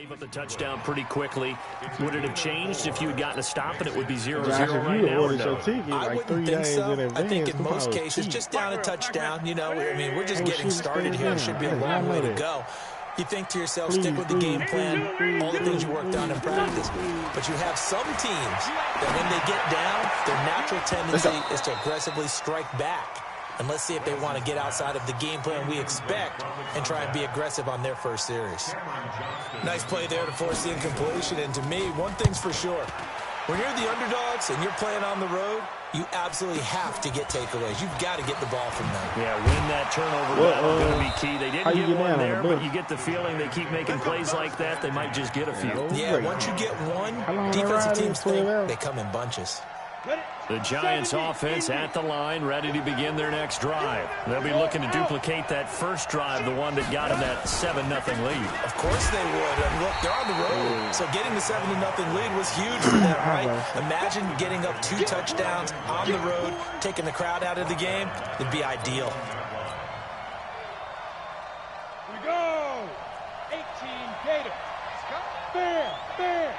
gave up the touchdown pretty quickly. Would it have changed if you had gotten a stop and it would be 0-0 right now? Or no? I wouldn't think so. I think in most cases, just down a touchdown, you know, I mean, we're just getting started here. It should be a long way to go. You think to yourself, stick with the game plan, all the things you worked on in practice. But you have some teams that when they get down, their natural tendency is to aggressively strike back. And let's see if they want to get outside of the game plan we expect and try and be aggressive on their first series. Nice play there to force the incompletion. And to me, one thing's for sure. When you're the underdogs and you're playing on the road, you absolutely have to get takeaways. You've got to get the ball from them. Yeah, win that turnover battle is going to be key. They didn't get one there, but you get the feeling they keep making plays like that, they might just get a few. Yeah, once you get one, defensive teams think they come in bunches. The Giants offense at the line, ready to begin their next drive. They'll be looking to duplicate that first drive, the one that got them that 7-0 lead. Of course they would. And look, they're on the road. So getting the 7-0 lead was huge for them, right? Imagine getting up 2 touchdowns on the road, taking the crowd out of the game. It'd be ideal. We go. 18 Gators. Fair, fair.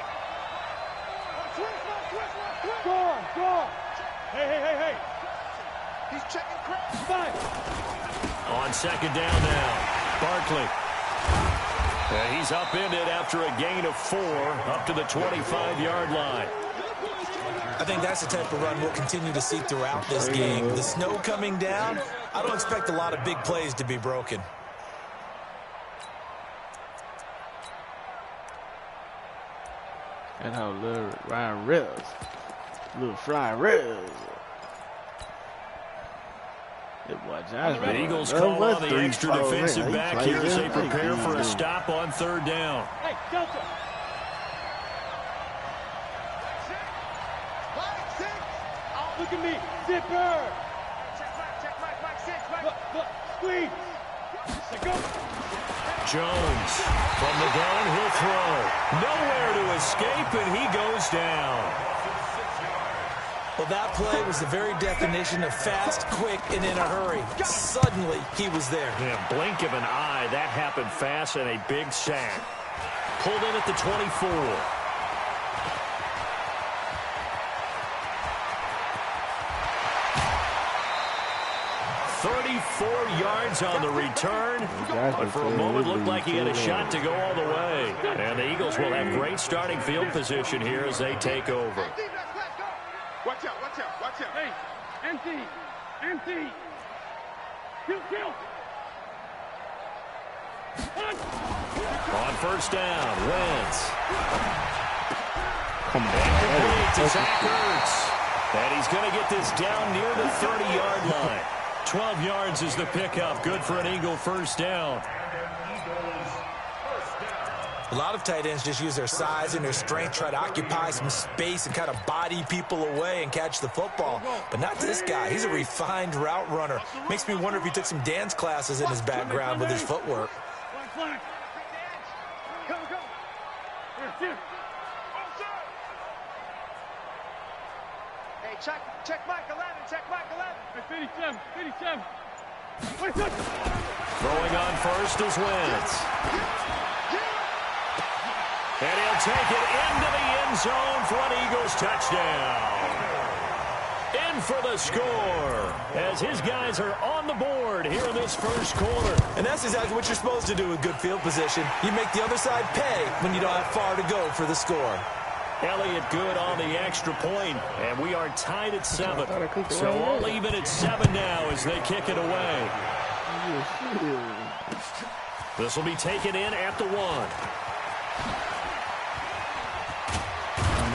Go on, go on. Hey. He's checking crowds. Fine. On second down now, Barkley. And he's upended after a gain of 4 up to the 25-yard line. I think that's the type of run we'll continue to see throughout this game. The snow coming down, I don't expect a lot of big plays to be broken. And how little Ryan Reynolds. Little fly Reynolds. The Eagles call on the extra defensive back here as they prepare for a stop on third down. Hey, Delta. Look at me. Zipper. Check Mike 6. Look. Squeeze. Go. Jones from the gun, he'll throw. Nowhere to escape, and he goes down. Well, that play was the very definition of fast, quick, and in a hurry. Suddenly, he was there. Yeah, blink of an eye. That happened fast and a big sack. Pulled in at the 24. 34 yards on the return, but for a moment looked like he had a shot to go all the way. And the Eagles will have great starting field position here as they take over. Watch out. Hey, empty. Kill. On first down, Wentz. Come on. To Zach Ertz. And he's going to get this down near the 30-yard line. 12 yards is the pickup. Good for an Eagle first down. A lot of tight ends just use their size and their strength, try to occupy some space and kind of body people away and catch the football. But not this guy. He's a refined route runner. Makes me wonder if he took some dance classes in his background with his footwork. Hey, check Mike 11. Hey, 57. Throwing on first is Wentz. And he'll take it into the end zone for an Eagles touchdown. In for the score as his guys are on the board here in this first quarter. And that's exactly what you're supposed to do with good field position. You make the other side pay when you don't have far to go for the score. Elliott good on the extra point, and we are tied at 7. So all even at 7 now as they kick it away. This will be taken in at the 1.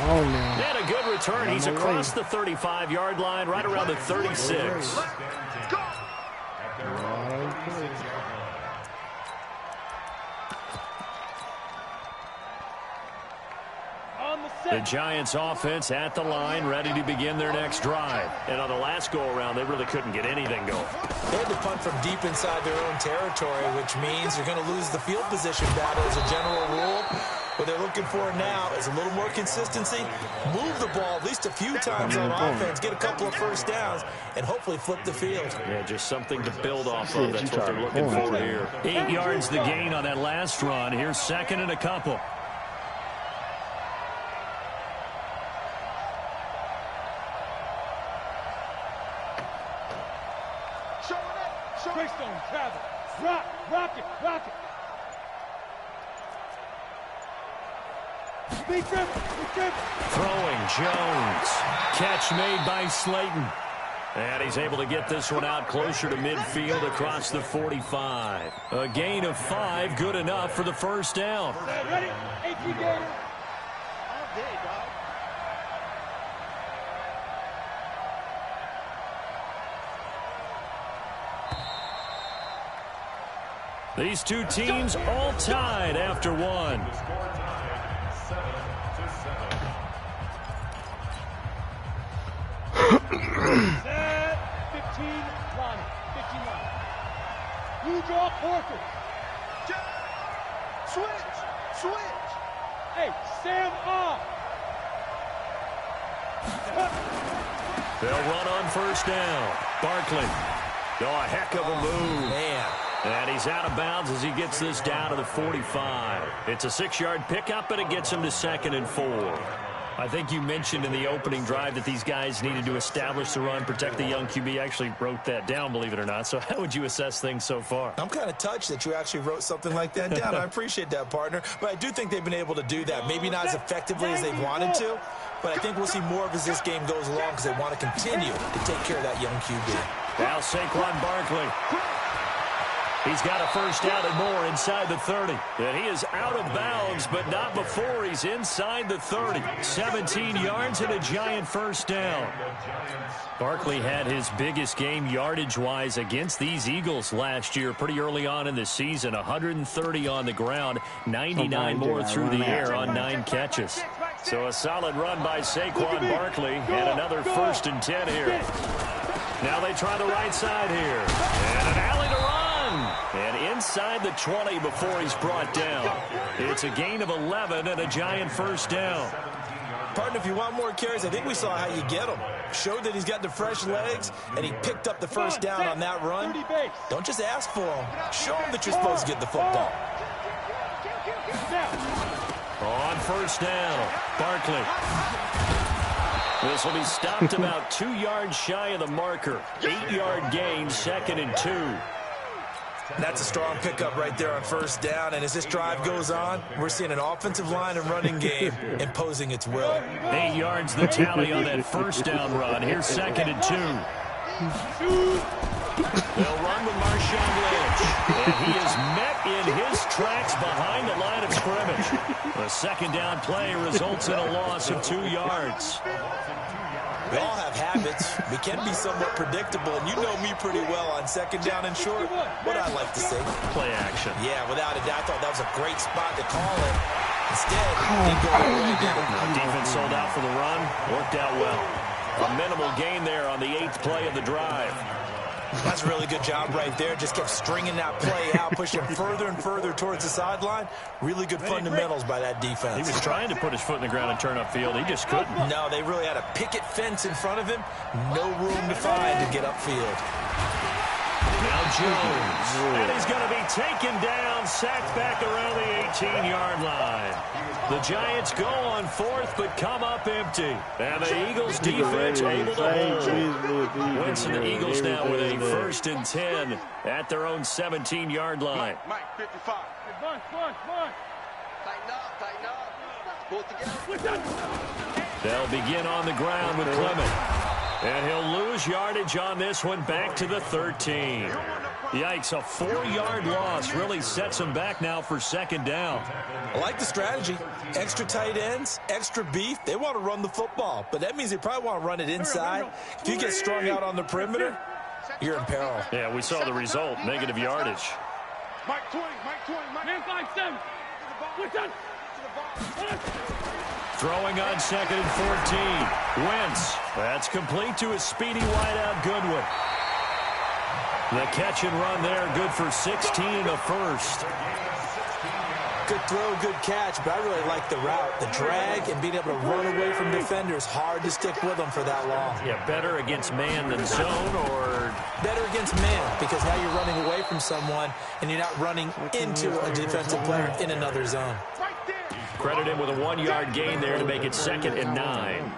And a good return. He's across the 35-yard line, right around the 36. The Giants offense at the line, ready to begin their next drive. And on the last go-around, they really couldn't get anything going. They had to punt from deep inside their own territory, which means you're going to lose the field position battle as a general rule. What they're looking for now is a little more consistency, move the ball at least a few times on offense, get a couple of first downs, and hopefully flip the field. Yeah, just something to build off of. That's what they're looking for here. 8 yards the gain on that last run. Here's second and a couple. Greystone, travel. Rock, rock it, rock it. Be careful, be careful. Throwing Jones. Catch made by Slayton. And he's able to get this one out closer to midfield across the 45. A gain of 5, good enough for the first down. Ready? AP Gator. All day, dog. These two teams all tied after one. Set 15 line. 15 line. You draw quarters. Switch. Switch. Hey, Sam off. They'll run on first down. Barkley. Oh, a heck of a move. Man. And he's out of bounds as he gets this down to the 45. It's a 6-yard pickup, but it gets him to 2nd and 4. I think you mentioned in the opening drive that these guys needed to establish the run, protect the young QB. I actually wrote that down, believe it or not. So how would you assess things so far? I'm kind of touched that you actually wrote something like that down. I appreciate that, partner. But I do think they've been able to do that. Maybe not as effectively as they wanted to, but I think we'll see more of as this game goes along because they want to continue to take care of that young QB. Now Saquon Barkley. He's got a first down and more inside the 30. And he is out of bounds, but not before he's inside the 30. 17 yards and a giant first down. Barkley had his biggest game yardage-wise against these Eagles last year pretty early on in the season. 130 on the ground, 99 more through the air on 9 catches. So a solid run by Saquon Barkley and another 1st and 10 here. Now they try the right side here. And an alley to run. And inside the 20 before he's brought down. It's a gain of 11 and a giant first down. Partner, if you want more carries, I think we saw how you get them. Showed that he's got the fresh legs, and he picked up the first down on that run. Don't just ask for them. Show them that you're supposed to get the football. On first down, Barkley. This will be stopped about 2 yards shy of the marker. 8-yard gain, 2nd and 2. That's a strong pickup right there on first down, and as this drive goes on, we're seeing an offensive line and running game imposing its will. 8 yards the tally on that first down run. Here's 2nd and 2. They'll run with Marshawn Lynch, and he is met in his tracks behind the line of scrimmage. The 2nd down play results in a loss of 2 yards. We all have habits. We can be somewhat predictable, and you know me pretty well on 2nd down and short. What I like to see. Play action. Yeah, without a doubt, I thought that was a great spot to call it. Instead, he go away, did it? Defense sold out for the run. Worked out well. A minimal gain there on the 8th play of the drive. That's a really good job right there. Just kept stringing that play out, pushing further and further towards the sideline. Really good fundamentals by that defense. He was trying to put his foot in the ground and turn upfield. He just couldn't. No, they really had a picket fence in front of him. No room to find to get upfield. Now Jones. And he's going to be taken down, sacked back around the 18-yard line. The Giants go on 4th, but come up empty. And the Eagles defense able to hold. Winston, the Eagles now with a 1st and 10 at their own 17-yard line. Mike, 55. Come on. Tighten up. Pull together. They'll begin on the ground with Clement. And he'll lose yardage on this one back to the 13. Yikes, a 4-yard loss really sets him back now for 2nd down. I like the strategy. Extra tight ends, extra beef. They want to run the football, but that means they probably want to run it inside. If you get strung out on the perimeter, you're in peril. Yeah, we saw the result, negative yardage. Mike 20, Man 5-7. We're done. Throwing on 2nd and 14. Wentz. That's complete to his speedy wideout Goodwin. The catch and run there, good for 16 and a 1st. Good throw, good catch, but I really like the route. The drag and being able to run away from defenders, hard to stick with them for that long. Yeah, better against man than zone, or better against man, because now you're running away from someone and you're not running into a defensive player in another zone. Credit him with a 1-yard gain there to make it 2nd and 9.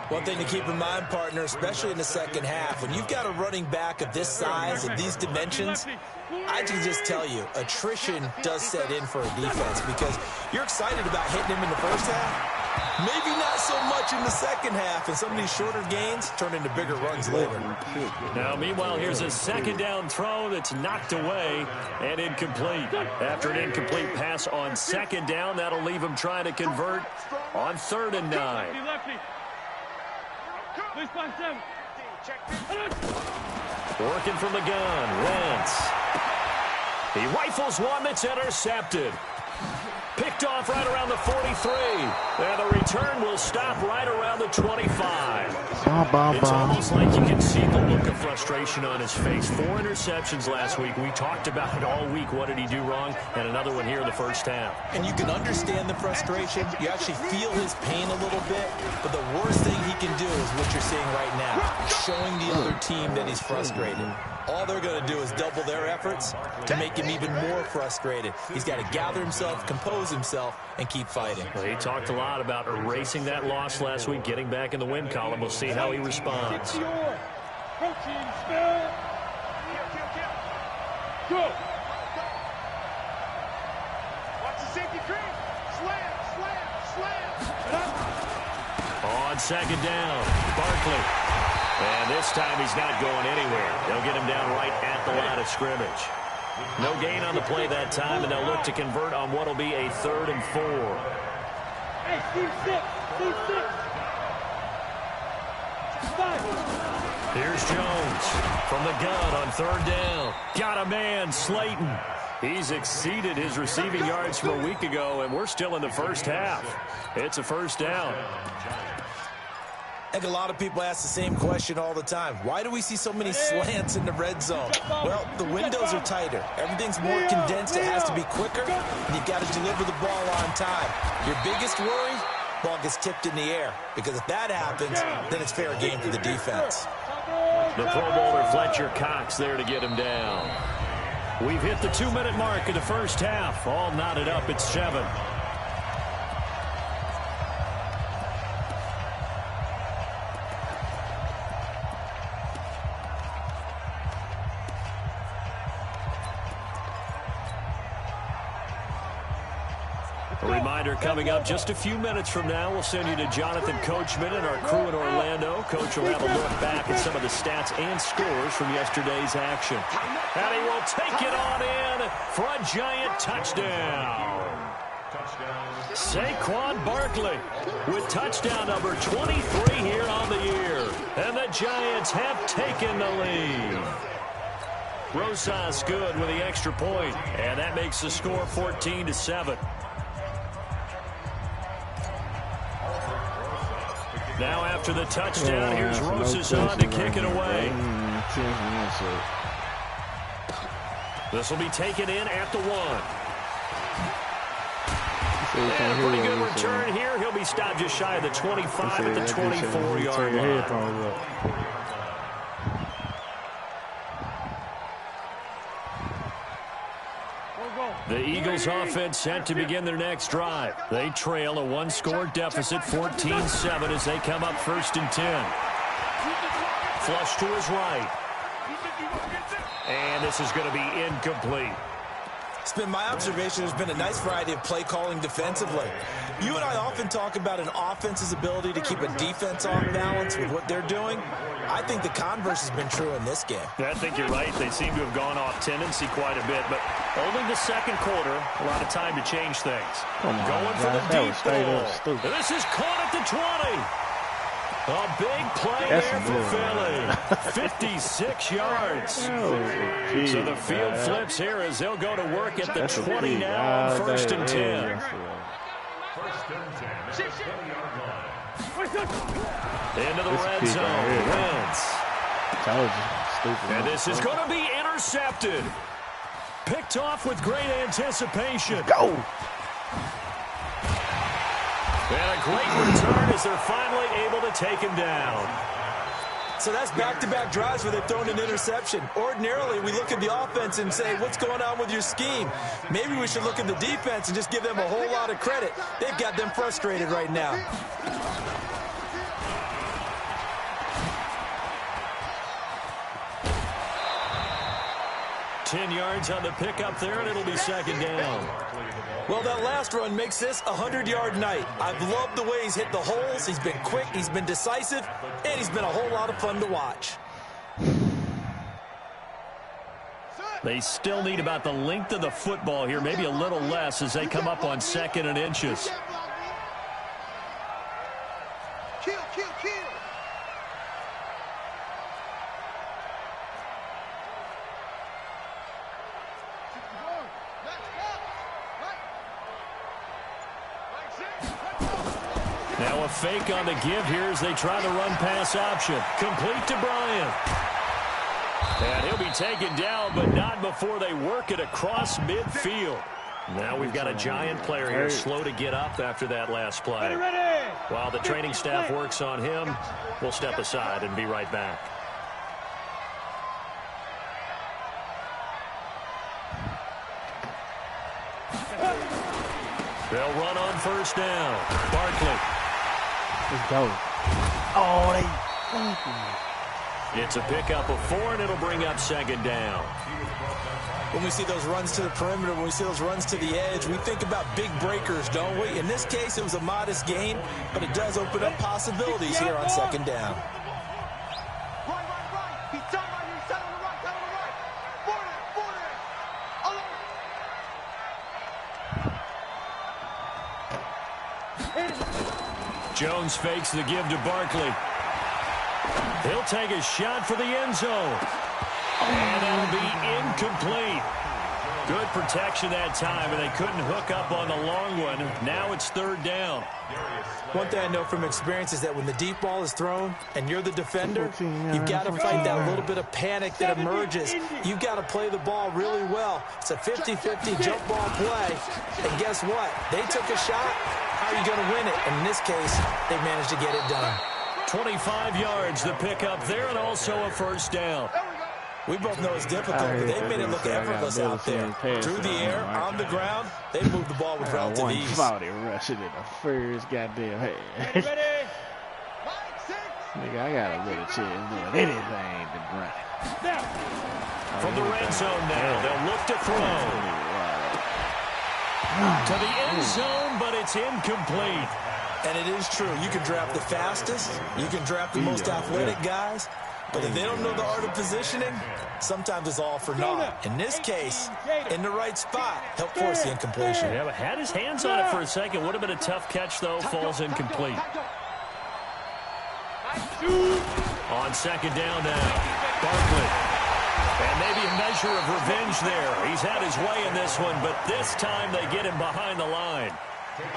One thing to keep in mind, partner, especially in the second half, when you've got a running back of this size, of these dimensions, I can just tell you, attrition does set in for a defense because you're excited about hitting him in the first half. Maybe not so much in the second half, and some of these shorter gains turn into bigger runs later. Now, meanwhile, here's a second down throw that's knocked away and incomplete. After an incomplete pass on second down, that'll leave him trying to convert on 3rd and 9. Working from the gun, Wentz. He rifles one that's intercepted. Picked off right around the 43. And the return will stop right around the 25. It's almost like you can see the look of frustration on his face. 4 interceptions last week. We talked about it all week. What did he do wrong? And another one here in the first half. And you can understand the frustration. You actually feel his pain a little bit. But the worst thing he can do is what you're seeing right now. Showing the other team that he's frustrated. All they're going to do is double their efforts to make him even more frustrated. He's got to gather himself, compose himself, and keep fighting. Well, he talked a lot about erasing that loss last week, getting back in the win column. We'll see how he responds. Protein spill. Go. Watch the safety cream. Slam, slam, slam. On second down, Barkley. And this time he's not going anywhere. They'll get him down right at the line of scrimmage. No gain on the play that time, and they'll look to convert on what will be a 3rd and 4. Hey, Steve 6. Steve 6. Here's Jones from the gun on 3rd down. Got a man, Slayton. He's exceeded his receiving yards from a week ago, and we're still in the first half. It's a first down. I think a lot of people ask the same question all the time. Why do we see so many slants in the red zone? Well, the windows are tighter. Everything's more condensed. It has to be quicker, and you've got to deliver the ball on time. Your biggest worry, ball gets tipped in the air, because if that happens, then it's fair game for the defense. The Pro Bowler Fletcher Cox there to get him down. We've hit the 2-minute mark of the first half. All knotted up at 7. A reminder coming up just a few minutes from now, we'll send you to Jonathan Coachman and our crew in Orlando. Coach will have a look back at some of the stats and scores from yesterday's action. And he will take it on in for a giant touchdown. Saquon Barkley with touchdown number 23 here on the year. And the Giants have taken the lead. Rosas good with the extra point, and that makes the score 14-7. Now after the touchdown, here's Rosas on to kick it away. This will be taken in at the 1. And a pretty good return here. He'll be stopped just shy of the 25 at the 24-yard line. The Eagles offense set to begin their next drive. They trail a 1-score deficit, 14-7, as they come up 1st and 10. Flush to his right. And this is going to be incomplete. It's been my observation there's been a nice variety of play calling defensively. You and I often talk about an offense's ability to keep a defense off balance with what they're doing. I think the converse has been true in this game. I think you're right. They seem to have gone off tendency quite a bit, but only the second quarter, a lot of time to change things. Going for the deep ball. This is caught at the 20. A big play there for Philly. 56 yards. So the field flips here as they'll go to work at the 20 now on 1st and 10. Into the red zone. Wentz. And this is going to be intercepted. Picked off with great anticipation. Go! And a great return as they're finally able to take him down. So that's back-to-back drives where they've thrown an interception. Ordinarily, we look at the offense and say, what's going on with your scheme? Maybe we should look at the defense and just give them a whole lot of credit. They've got them frustrated right now. 10 yards on the pickup there, and it'll be second down. Well, that last run makes this a 100-yard night. I've loved the way he's hit the holes. He's been quick, he's been decisive, and he's been a whole lot of fun to watch. They still need about the length of the football here, maybe a little less as they come up on 2nd and inches. Now a fake on the give here as they try the run-pass option. Complete to Bryant. And he'll be taken down, but not before they work it across midfield. Now we've got a giant player here slow to get up after that last play. While the training staff works on him, we'll step aside and be right back. They'll run on first down. Barkley. Let's go. Oh, It's a pickup of 4, and it'll bring up second down. When we see those runs to the perimeter, when we see those runs to the edge, we think about big breakers, don't we? In this case, it was a modest gain, but it does open up possibilities here on second down. Jones fakes the give to Barkley. He'll take a shot for the end zone. And that'll be incomplete. Good protection that time, and they couldn't hook up on the long one. Now it's third down. One thing I know from experience is that when the deep ball is thrown and you're the defender, you've got to fight that little bit of panic that emerges. You've got to play the ball really well. It's a 50-50 jump ball play. And guess what? They took a shot. How are you going to win it? And in this case, they managed to get it done. 25 yards, the pickup there, and also a first down. We both know it's difficult, but they made it look effortless out there. Through the air, on the ground, they moved the ball with relative ease. 140 rushing in the first goddamn head. Nigga, I got a little chance doing anything to run. From the red zone now, they'll look to throw. To the end zone, but it's incomplete. And it is true. You can draft the fastest. You can draft the most athletic guys. But if they don't know the art of positioning, sometimes it's all for naught. In this case, in the right spot, helped force the incompletion. Yeah, but had his hands on it for a second. Would have been a tough catch, though. Falls incomplete. On second down now, Barkley. And maybe a measure of revenge there. He's had his way in this one, but this time they get him behind the line.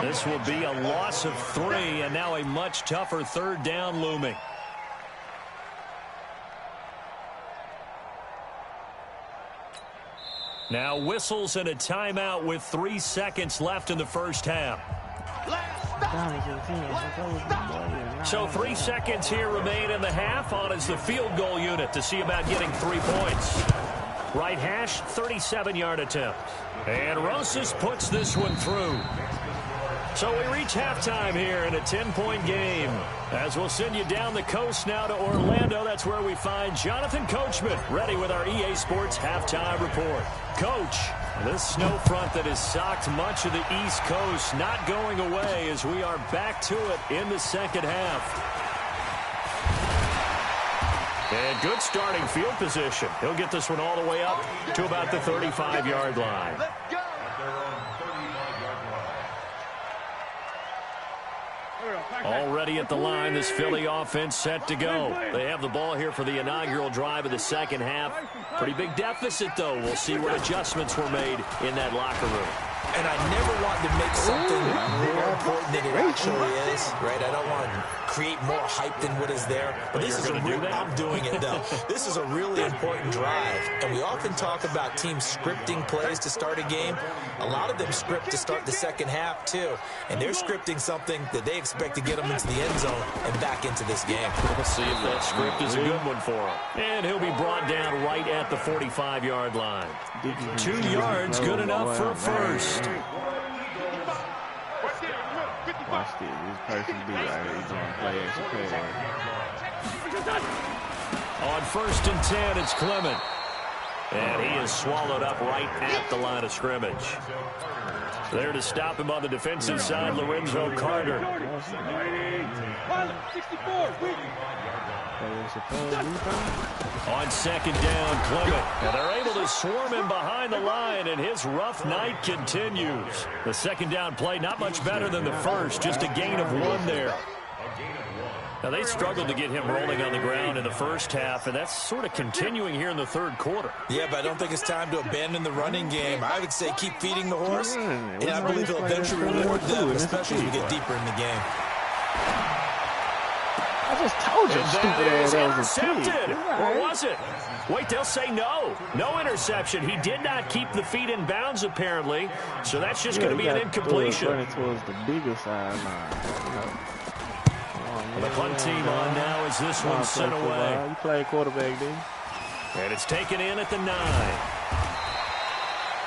This will be a loss of 3, and now a much tougher third down looming. Now whistles and a timeout with 3 seconds left in the first half. So 3 seconds here remain in the half. On is the field goal unit to see about getting 3 points. Right hash, 37-yard attempt. And Rosas puts this one through. So we reach halftime here in a 10-point game. As we'll send you down the coast now to Orlando, that's where we find Jonathan Coachman ready with our EA Sports halftime report. Coach, this snow front that has socked much of the East Coast not going away as we are back to it in the second half. And good starting field position. He'll get this one all the way up to about the 35-yard line. Already at the line, this Philly offense set to go. They have the ball here for the inaugural drive of the second half. Pretty big deficit, though. We'll see what adjustments were made in that locker room. And I never want to make something more important than it actually is, right? I don't want to create more hype than what is there. But this is a real, I'm doing it, though. This is a really important drive. And we often talk about teams scripting plays to start a game. A lot of them script to start the second half, too. And they're scripting something that they expect to get them into the end zone and back into this game. Let's see if that script is a good one for him. And he'll be brought down right at the 45-yard line. 2 yards, good enough for a first. Watch this. This person be right here. He's going to play action play. On 1st and 10, it's Clement. And he is swallowed up right at the line of scrimmage. There to stop him on the defensive side, Lorenzo Carter. 64. On second down, Clement. And they're able to swarm him behind the line, and his rough night continues. The second down play, not much better than the first, just a gain of 1 there. Now, they struggled to get him rolling on the ground in the first half, and that's sort of continuing here in the third quarter. Yeah, but I don't think it's time to abandon the running game. I would say keep feeding the horse, and I believe he'll eventually reward them, especially as we get deeper in the game. I just told you, stupid ass, that was a intercepted. Or was it? Wait, they'll say no. No interception. He did not keep the feet in bounds, apparently, so that's just going to be an incompletion. Running towards the bigger sideline. The punt team on now as this one sent away. You play quarterback, dude. And it's taken in at the 9.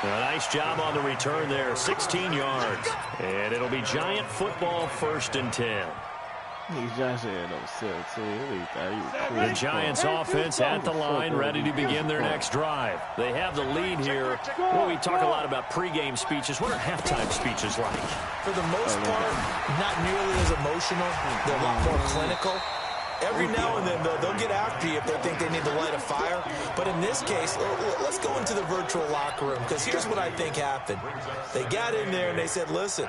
A nice job on the return there, 16 yards. And it'll be Giant football, 1st and 10. The Giants offense at the line, ready to begin their next drive. They have the lead here. Well, we talk a lot about pregame speeches. What are halftime speeches like? For the most part, not nearly as emotional. They're a lot more clinical. Every now and then, though, they'll get after you if they think they need to light a fire. But in this case, let's go into the virtual locker room, because here's what I think happened. They got in there and they said, listen,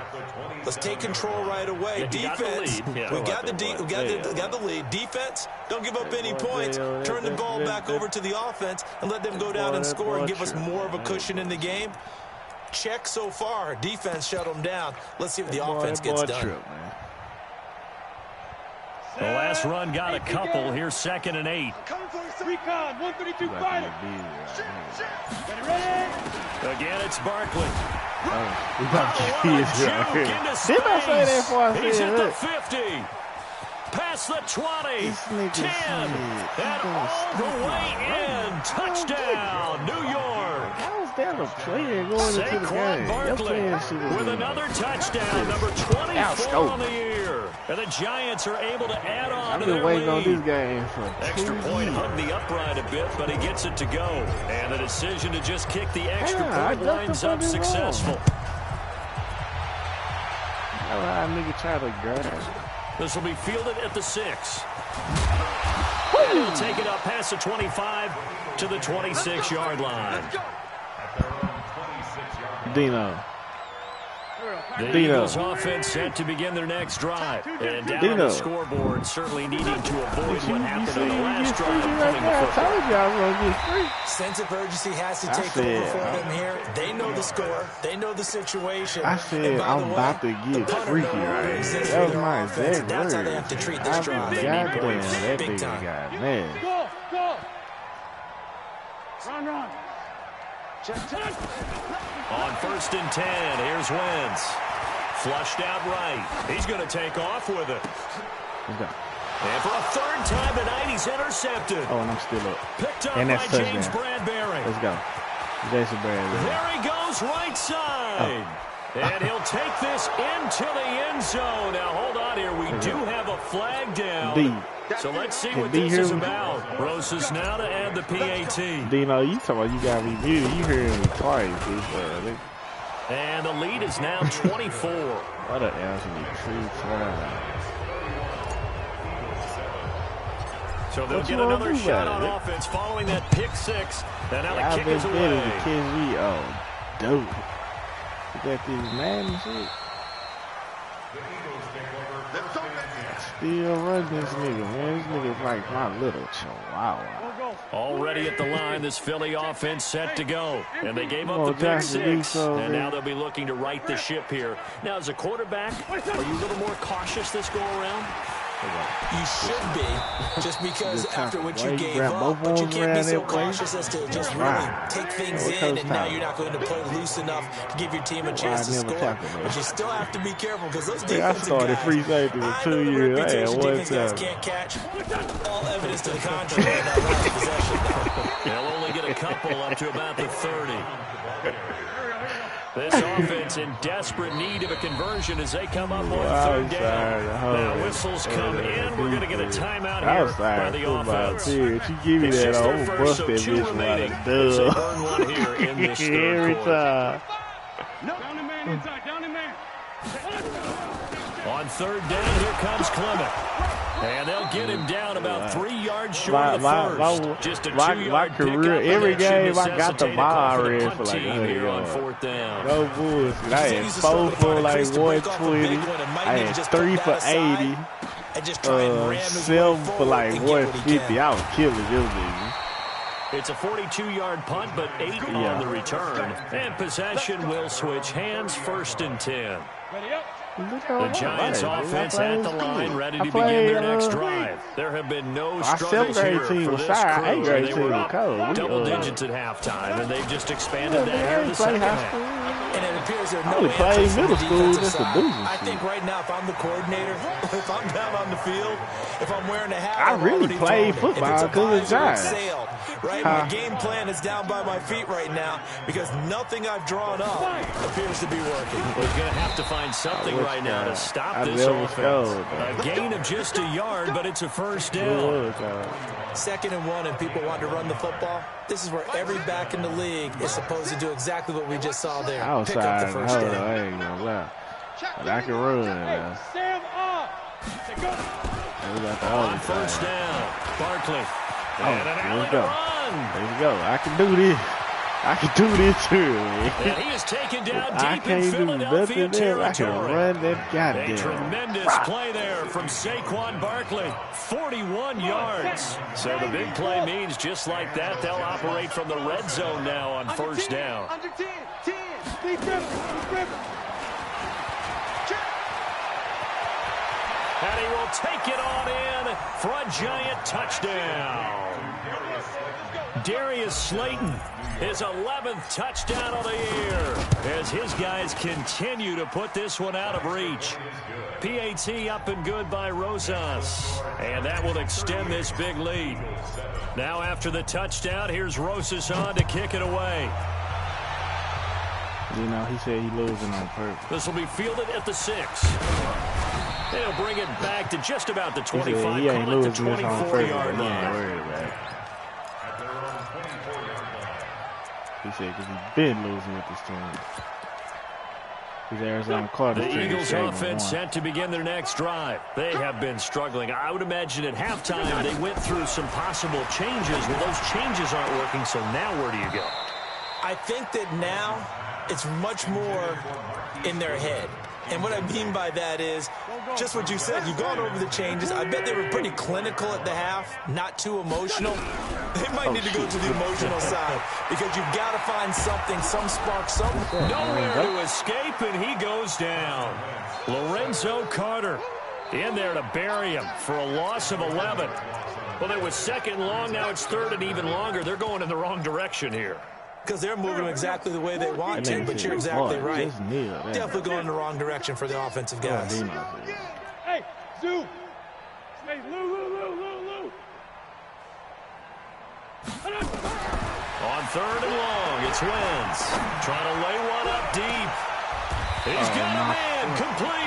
let's take control right away. Defense, we got the lead. Defense, don't give up any points. Turn the ball back over to the offense and let them go down and score and give us more of a cushion in the game. Check so far. Defense shut them down. Let's see if the offense gets done. The last run got a couple. Here's 2nd and 8. Recon, 132 fighter. Again, it's Barkley. Didn't I say that before I He's said at the that? 50. Past the 20. 10. And all the way in. Touchdown, New York. How is that a player going into the game? Barkley with another touchdown, number 24 on the year. And the Giants are able to add on to their lead. I've been waiting on this game for Extra point hugged the upright a bit, but he gets it to go. And the decision to just kick the extra point winds up successful. Nigga try to grab. This will be fielded at the 6. And he'll take it up past the 25 to the 26-yard line. Dino. The Eagles offense set to begin their next drive. And down on the scoreboard, certainly needing to avoid what happened on the last drive of playing the football. I told you I was going to get free. Sense of urgency has to take over for them here. They know the score. They know the situation. I said I'm about to get freaky right here. That was my exact word. That's how they have to treat this drive. Goddamn, that nigga got mad. Go. Run. On 1st and 10, here's Wentz. Flushed out right. He's going to take off with it. And for a 3rd time tonight, he's intercepted. Oh, and I'm still up. Picked up by James Bradbury. Let's go. Jason Bradbury. There he goes, right side. And he'll take this into the end zone. Now, hold on here. We do have a flag down. So let's see what this is about. Roses now to add the PAT. Dino, you talking about you got me muted. You heard me twice. And the lead is now 24. What an absolute true flag. So they'll get another shot on offense following that pick 6. And now the kick is away. Oh, dope. You got these man shit. Still run this nigga, man. This nigga's like my little chihuahua. Already at the line, this Philly offense set to go. And they gave up the pick 6, and now they'll be looking to right the ship here. Now, as a quarterback, are you a little more cautious this go-around? You should be, just because after what you gave up, but you can't be so cautious as to just really take things in, and now you're not going to play loose enough to give your team a chance to score. But you still have to be careful, because those defensive guys, free safety for 2 years. Defense guys can't catch. All evidence to the contrary in that last possession. They'll only get a couple up to about the 30. This offense in desperate need of a conversion as they come up on 3rd down. Now, whistles come in. We're going to get a timeout here by the offense. She give me that, I'm going to bust that bitch remaining. They burn one here in this third quarter. Down the man inside. Down the man. On third down, here comes Clement. And they'll get him down about 3 yards short of the first. Just a 2-yard career, every game I got the ball already for like 100 yards. On fourth down. No bullshit. I had 4 for like 120. I had 3 for 80. 7 for like 150. I was killing this nigga. It's a 42-yard punt, but 8 on the return. And possession will switch hands, 1st and 10. The Giants offense at the line, ready to begin their next drive. There have been no struggles here for this crew. They were up double digits at halftime, and they've just expanded that here in the second half. And it appears there's no answer from the defensive side. I think right now, if I'm the coordinator, if I'm down on the field, if I'm wearing a hat, I really play football because of Giants. Right, my game plan is down by my feet right now because nothing I've drawn up appears to be working. We're going to have to find something right now to stop this offense. A gain of just a yard, but it's a first down. 2nd and 1, and people want to run the football. This is where every back in the league is supposed to do exactly what we just saw there. Pick up the first down. I ain't gonna lie. But I can run now. On first down, Barkley. And an alley to run. There you go. I can do this. I can do this too. And he is taken down deep in Philadelphia territory. I can run that goddamn. A tremendous play there from Saquon Barkley. 41 yards. So the big play means just like that, they'll operate from the red zone now on first down. Under 10. Steve Griffin. And he will take it on in for a Giant touchdown. Darius Slayton, his 11th touchdown of the year, as his guys continue to put this one out of reach. PAT up and good by Rosas, and that will extend this big lead. Now after the touchdown, here's Rosas on to kick it away. You know, he said he losing on purpose. This will be fielded at the 6. They'll bring it back to just about the 25, call it the 24-yard line. He said because he's been losing with this team. Arizona Cardinals. The Eagles offense set to begin their next drive. They have been struggling. I would imagine at halftime they went through some possible changes. Well, those changes aren't working, so now where do you go? I think that now it's much more in their head. And what I mean by that is just what you said. You've gone over the changes. I bet they were pretty clinical at the half, not too emotional. They might need to go to the emotional side because you've got to find something, some spark, something. Nowhere to escape, and he goes down. Lorenzo Carter in there to bury him for a loss of 11. Well, it was 2nd long. Now it's 3rd and even longer. They're going in the wrong direction here. Because they're moving exactly the way they want to, but you're exactly right. Definitely going in the wrong direction for the offensive guys. Hey, Zoo! Hey, Lou! On 3rd and long, it's Wentz. Trying to lay one up deep. He's got a man complete.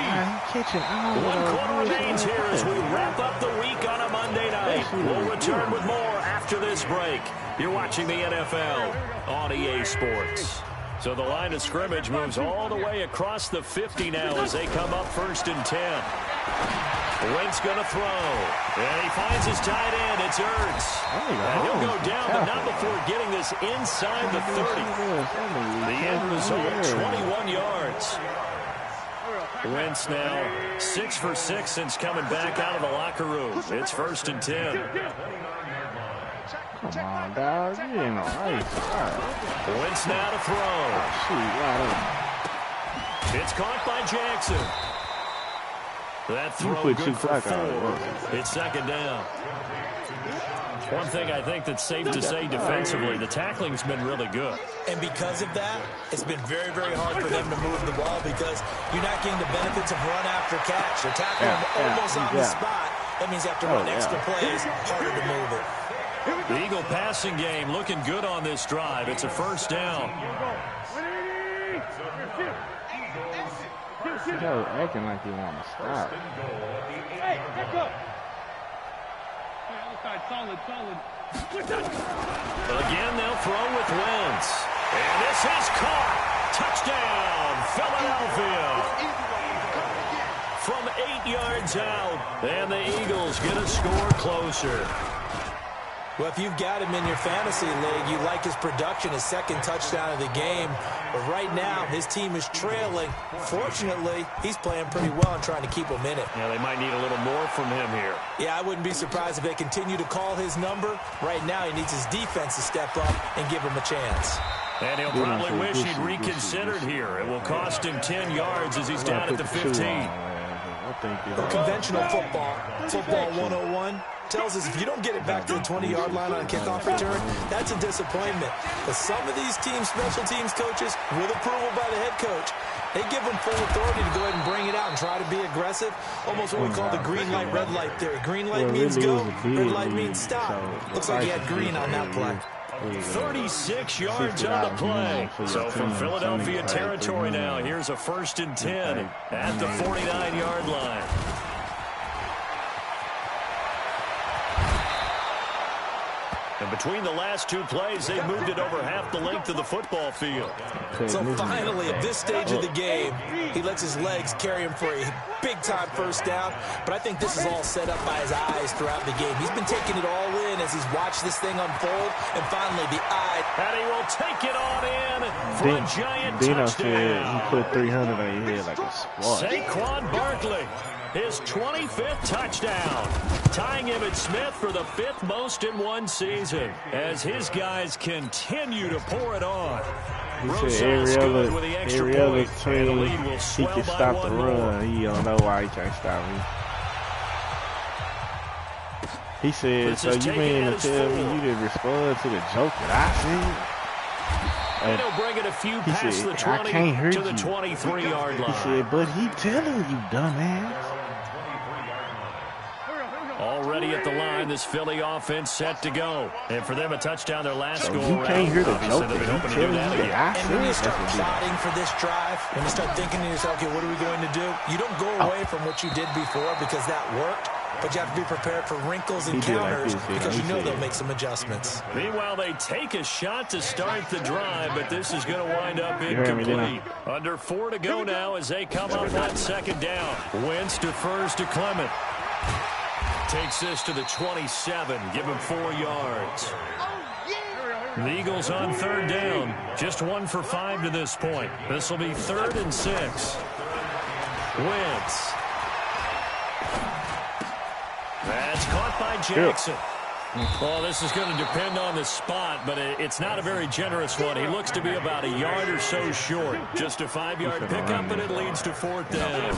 1 quarter remains here as we wrap up the week on a Monday night. We'll return with more after this break. You're watching the NFL on EA Sports. So the line of scrimmage moves all the way across the 50 now as they come up 1st and 10. Wentz going to throw. And he finds his tight end. It's Ertz. And he'll go down, but not before getting this inside the 30. The end result, 21 yards. Wentz now 6 for 6 since coming back out of the locker room. It's 1st and 10. Come on, dog. You ain't no ice. Wentz now to throw. It's caught by Jackson. That throw good for 4. It's 2nd down. One thing I think that's safe to say defensively, the tackling's been really good. And because of that, it's been very, very hard for them to move the ball because you're not getting the benefits of run after catch. They're tackling almost on the spot. That means you have to run extra plays, harder to move it. The Eagle passing game looking good on this drive. It's a 1st down. Yo, acting like you want to stop. Again, they'll throw with Wentz. And this is caught. Touchdown, Philadelphia. From 8 yards out, and the Eagles get a score closer. Well, if you've got him in your fantasy league, you like his production, his second touchdown of the game. But right now, his team is trailing. Fortunately, he's playing pretty well and trying to keep them in it. Yeah, they might need a little more from him here. Yeah, I wouldn't be surprised if they continue to call his number. Right now, he needs his defense to step up and give him a chance. And he'll probably wish he'd reconsidered here. It will cost him 10 yards as he's down at the 15. Conventional football 101, tells us if you don't get it back to the 20-yard line on a kickoff return, that's a disappointment. But some of these teams, special teams coaches, with approval by the head coach, they give them full authority to go ahead and bring it out and try to be aggressive. Almost what we call the green light, red light theory. Green light means go, red light means stop. Looks like he had green on that play. 36 yards on the play. So from Philadelphia territory now, here's a 1st and 10 at the 49-yard line. And between the last two plays, they moved it over half the length of the football field. So finally, at this stage of the game, he lets his legs carry him for a big-time first down. But I think this is all set up by his eyes throughout the game. He's been taking it all in as he's watched this thing unfold. And finally, the eye. And he will take it on in for a giant Dino touchdown. said he put 300 on your head like a squad. Saquon Barkley, his 25th touchdown, tying Emmitt Smith for the 5th most in one season as his guys continue to pour it on. He said every other team he can stop the run. He don't know why he can't stop me. He said, so you mean to tell me you didn't respond to the joke that I said? And he'll bring it a few past the 20 to the 23-yard line. He said, but he telling you, dumbass. Already at the line, this Philly offense set to go. And for them, a touchdown, their last So goal you can't hear the joke that he telling you that I And when you said. start plotting for this drive, when you start thinking to yourself, okay, what are we going to do? You don't go away from what you did before because that worked. But you have to be prepared for wrinkles and counters because you know they'll make some adjustments. Meanwhile, they take a shot to start the drive, but this is going to wind up incomplete. Under 4 to go now as they come up on 2nd down. Wentz defers to Clement. Takes this to the 27. Give him 4 yards. The Eagles on 3rd down. Just 1 for 5 to this point. This will be 3rd and 6. Wentz. That's caught by Jackson. Well, this is going to depend on the spot, but it's not a very generous one. He looks to be about a yard or so short. Just a 5-yard pickup, and it leads to 4th down.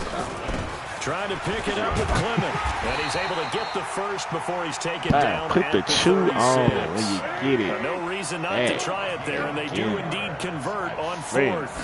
Trying to pick it up with Clement, and he's able to get the first before he's taken down. Put the chew on when you get it. No reason not to try it there, and they do indeed convert on 4th.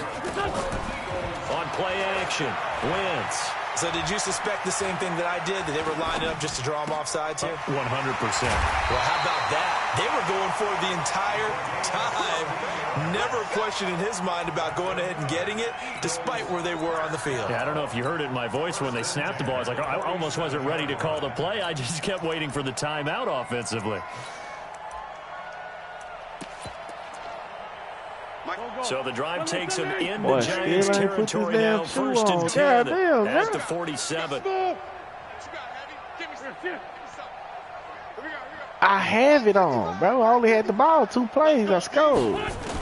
On play action, Wentz. So did you suspect the same thing that I did, that they were lining up just to draw him off sides here? 100%. Well, how about that? They were going for it the entire time. Never a question in his mind about going ahead and getting it, despite where they were on the field. Yeah, I don't know if you heard it in my voice when they snapped the ball. I was like, I almost wasn't ready to call the play. I just kept waiting for the timeout offensively. So the drive takes him into Giants territory now. 1st and 10 at the 47. I have it on, bro. I only had the ball 2 plays. I scored.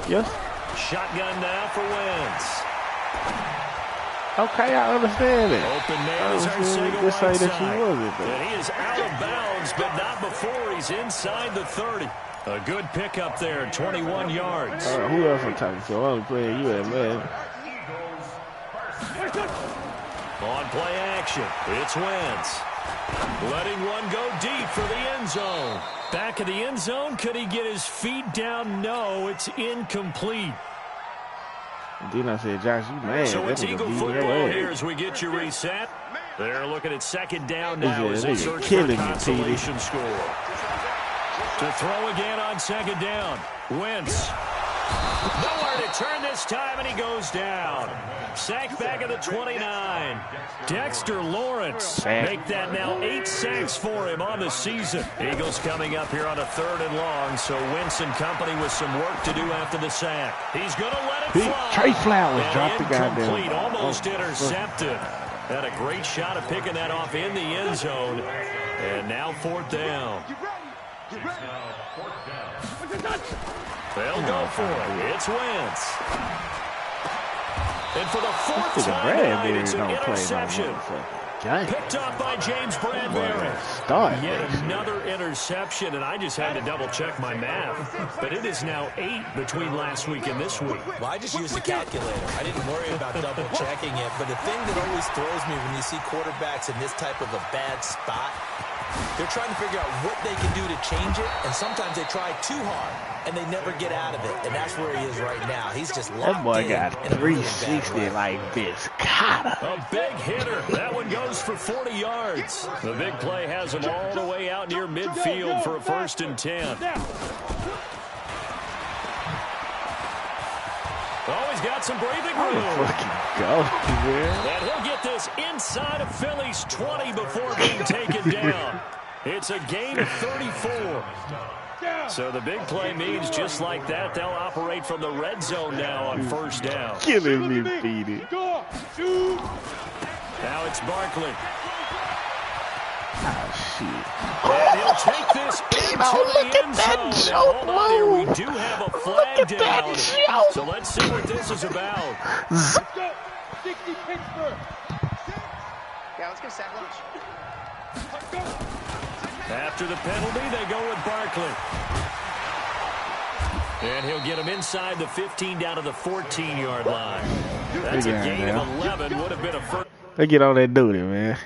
Yes. Shotgun now for Wentz. Okay, I understand it. Open man is Arcega Just say that Whiteside. you wasn't. And he is out of bounds, but not before he's inside the 30. A good pickup there, 21 yards. Who else I'm talking to? I'm only playing you at man. On play action, it's Wentz. Letting one go deep for the end zone. Back of the end zone, could he get his feet down? No, it's incomplete. Dino said, Josh, you mad. So it's Eagle football here as we get you reset. They're looking at 2nd down now as they search for a consolation score. To throw again on 2nd down. Wentz Nowhere to turn this time, and he goes down. Sack back at the 29. Dexter Lawrence make that now 8 sacks for him on the season. Eagles coming up here on a 3rd and long, so Wentz and company with some work to do after the sack. He's going to let it fly. Trey Flowers dropped the goddamn ball. Almost intercepted. Had a great shot at picking that off in the end zone. And now 4th down. They'll go for it. It's Wentz. And for the 4th time tonight, it's an interception. Picked off by James Bradbury. Yet another interception, and I just had to double-check my math. But it is now 8 between last week and this week. Well, I just used a calculator. I didn't worry about double-checking it. But the thing that always throws me when you see quarterbacks in this type of a bad spot, they're trying to figure out what they can do to change it, and sometimes they try too hard, and they never get out of it, and that's where he is right now. He's just locked in. That boy got 360 like this. A big hitter. That one goes for 40 yards. The big play has him all the way out near midfield for a 1st and 10. Oh, he's got some breathing room. And he'll get this inside of Philly's 20 before being taken down. It's a gain of 34. So the big play means just like that, they'll operate from the red zone now on 1st down. Killing me, Petey. Now it's Barkley. Oh, shit. And he'll take this into the end zone. Now, hold on here. We do have a flag down. So let's see what this is about. Let's go. 60 Pittsburgh. Yeah, let's go second. Let's go. After the penalty, they go with Barkley. And he'll get him inside the 15 down to the 14-yard line. That's a gain of 11. Would have been a first. They get on that duty, man.